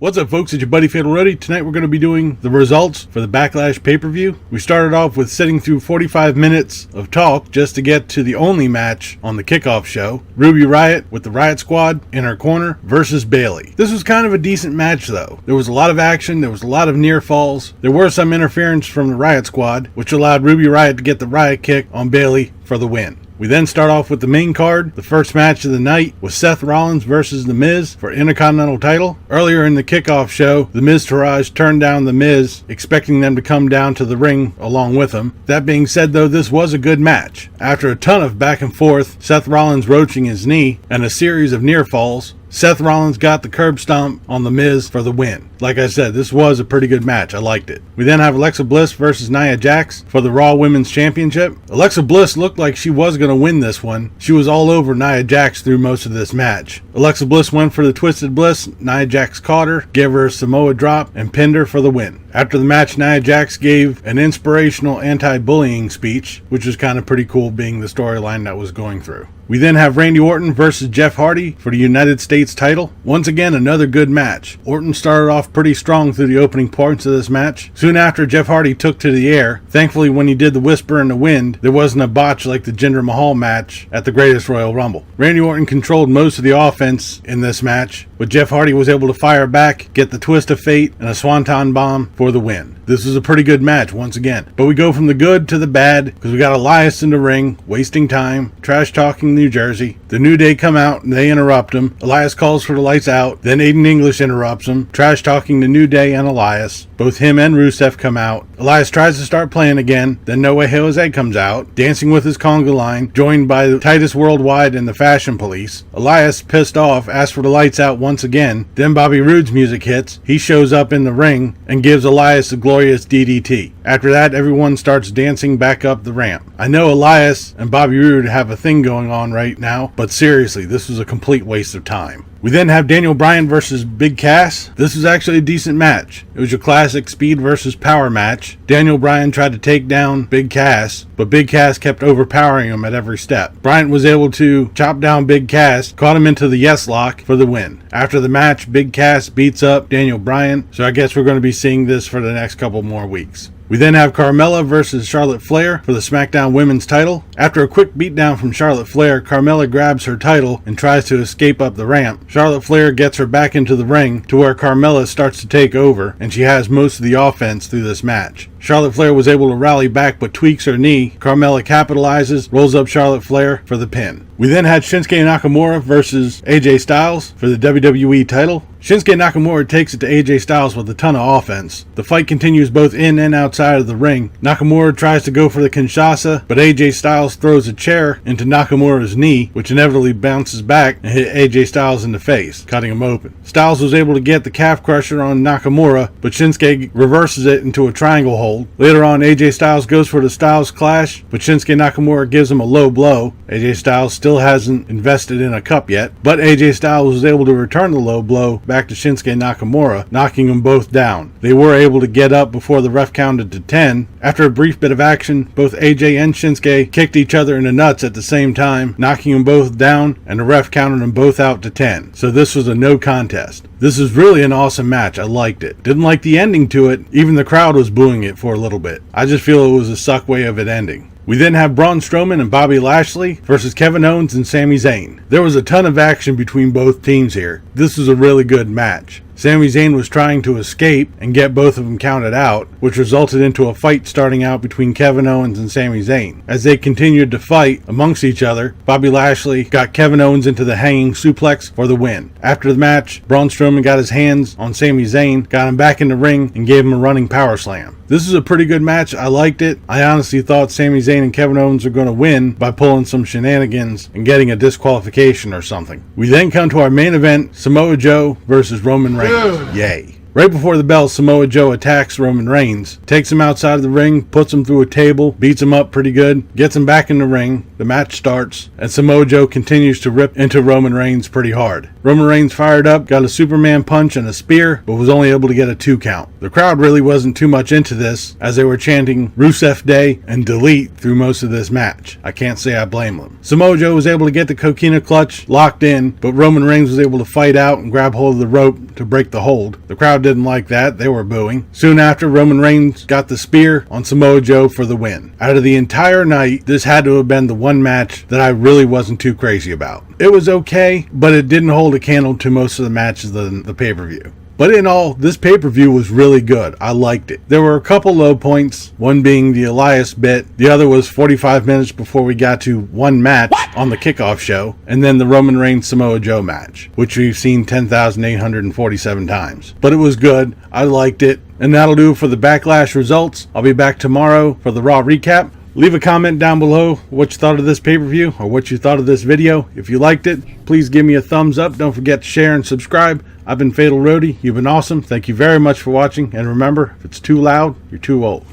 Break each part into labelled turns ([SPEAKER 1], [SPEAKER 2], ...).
[SPEAKER 1] What's up, folks? It's your buddy Fatalroadie. Tonight we're going to be doing the results for the Backlash pay-per-view. We started off with sitting through 45 minutes of talk just to get to the only match on the kickoff show. Ruby Riott with the Riott Squad in her corner versus Bayley. This was kind of a decent match though. There was a lot of action, there was a lot of near falls. There were some interference from the Riott Squad, which allowed Ruby Riott to get the Riott kick on Bayley for the win. We then start off with the main card. The first match of the night was Seth Rollins versus The Miz for Intercontinental title. Earlier in the kickoff show, The Miz Taraj turned down The Miz, expecting them to come down to the ring along with him. That being said though, this was a good match. After a ton of back and forth, Seth Rollins roaching his knee, and a series of near falls, Seth Rollins got the curb stomp on The Miz for the win. Like I said, this was a pretty good match. I liked it. We then have Alexa Bliss versus Nia Jax for the Raw Women's Championship. Alexa Bliss looked like she was going to win this one. She was all over Nia Jax through most of this match. Alexa Bliss went for the Twisted Bliss. Nia Jax caught her, gave her a Samoa drop, and pinned her for the win. After the match, Nia Jax gave an inspirational anti-bullying speech, which was kind of pretty cool being the storyline that was going through. We then have Randy Orton versus Jeff Hardy for the United States title. Once again, another good match. Orton started off pretty strong through the opening parts of this match. Soon after, Jeff Hardy took to the air. Thankfully, when he did the Whisper in the Wind, there wasn't a botch like the Jinder Mahal match at the Greatest Royal Rumble. Randy Orton controlled most of the offense in this match, but Jeff Hardy was able to fire back, get the Twist of Fate, and a Swanton Bomb for the win. This was a pretty good match once again. But we go from the good to the bad because we got Elias in the ring, wasting time, trash talking New Jersey. The New Day come out and they interrupt him. Elias calls for the lights out. Then Aiden English interrupts him, trash talking the New Day and Elias. Both him and Rusev come out. Elias tries to start playing again. Then No Way Jose comes out, dancing with his conga line, joined by the Titus Worldwide and the Fashion Police. Elias, pissed off, asks for the lights out once again. Then Bobby Roode's music hits. He shows up in the ring and gives Elias a glorious DDT. After that, everyone starts dancing back up the ramp. I know Elias and Bobby Roode have a thing going on right now, but seriously, this was a complete waste of time. We then have Daniel Bryan versus Big Cass. This was actually a decent match. It was your classic speed versus power match. Daniel Bryan tried to take down Big Cass, but Big Cass kept overpowering him at every step. Bryan was able to chop down Big Cass, caught him into the yes lock for the win. After the match, Big Cass beats up Daniel Bryan, so I guess we're going to be seeing this for the next couple more weeks. We then have Carmella versus Charlotte Flair for the SmackDown Women's title. After a quick beatdown from Charlotte Flair, Carmella grabs her title and tries to escape up the ramp. Charlotte Flair gets her back into the ring to where Carmella starts to take over, and she has most of the offense through this match. Charlotte Flair was able to rally back but tweaks her knee. Carmella capitalizes, rolls up Charlotte Flair for the pin. We then had Shinsuke Nakamura versus AJ Styles for the WWE title. Shinsuke Nakamura takes it to AJ Styles with a ton of offense. The fight continues both in and outside of the ring. Nakamura tries to go for the Kinshasa, but AJ Styles throws a chair into Nakamura's knee, which inevitably bounces back and hit AJ Styles in the face, cutting him open. Styles was able to get the calf crusher on Nakamura, but Shinsuke reverses it into a triangle hold. Later on, AJ Styles goes for the Styles Clash, but Shinsuke Nakamura gives him a low blow. AJ Styles still hasn't invested in a cup yet, but AJ Styles was able to return the low blow back to Shinsuke Nakamura, knocking them both down. They were able to get up before the ref counted to 10. After a brief bit of action, both AJ and Shinsuke kicked each other in the nuts at the same time, knocking them both down, and the ref counted them both out to 10. So this was a no contest. This is really an awesome match. I liked it. Didn't like the ending to it. Even the crowd was booing it for a little bit. I just feel it was a suck way of it ending. We then have Braun Strowman and Bobby Lashley versus Kevin Owens and Sami Zayn. There was a ton of action between both teams here. This was a really good match. Sami Zayn was trying to escape and get both of them counted out, which resulted into a fight starting out between Kevin Owens and Sami Zayn. As they continued to fight amongst each other, Bobby Lashley got Kevin Owens into the hanging suplex for the win. After the match, Braun Strowman got his hands on Sami Zayn, got him back in the ring, and gave him a running power slam. This is a pretty good match. I liked it. I honestly thought Sami Zayn and Kevin Owens were going to win by pulling some shenanigans and getting a disqualification or something. We then come to our main event, Samoa Joe versus Roman Reigns. Yay. Right before the bell, Samoa Joe attacks Roman Reigns, takes him outside of the ring, puts him through a table, beats him up pretty good, gets him back in the ring. The match starts, and Samoa Joe continues to rip into Roman Reigns pretty hard. Roman Reigns fired up, got a Superman punch and a spear, but was only able to get a 2 count. The crowd really wasn't too much into this, as they were chanting Rusev Day and Delete through most of this match. I can't say I blame them. Samoa Joe was able to get the coquina clutch locked in, but Roman Reigns was able to fight out and grab hold of the rope to break the hold. The crowd didn't like that. They were booing. Soon after, Roman Reigns got the spear on Samoa Joe for the win. Out of the entire night, this had to have been the one match that I really wasn't too crazy about. It was okay, but it didn't hold a candle to most of the matches of the pay-per-view. But in all, this pay-per-view was really good. I liked it. There were a couple low points, one being the Elias bit. The other was 45 minutes before we got to one match on the kickoff show, and then the Roman Reigns Samoa Joe match, which we've seen 10,847 times. But it was good. I liked it. And that'll do for the Backlash results. I'll be back tomorrow for the Raw recap. Leave a comment down below what you thought of this pay-per-view or what you thought of this video. If you liked it, please give me a thumbs up. Don't forget to share and subscribe. I've been Fatalroadie. You've been awesome. Thank you very much for watching. And remember, if it's too loud, you're too old.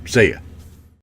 [SPEAKER 1] See ya.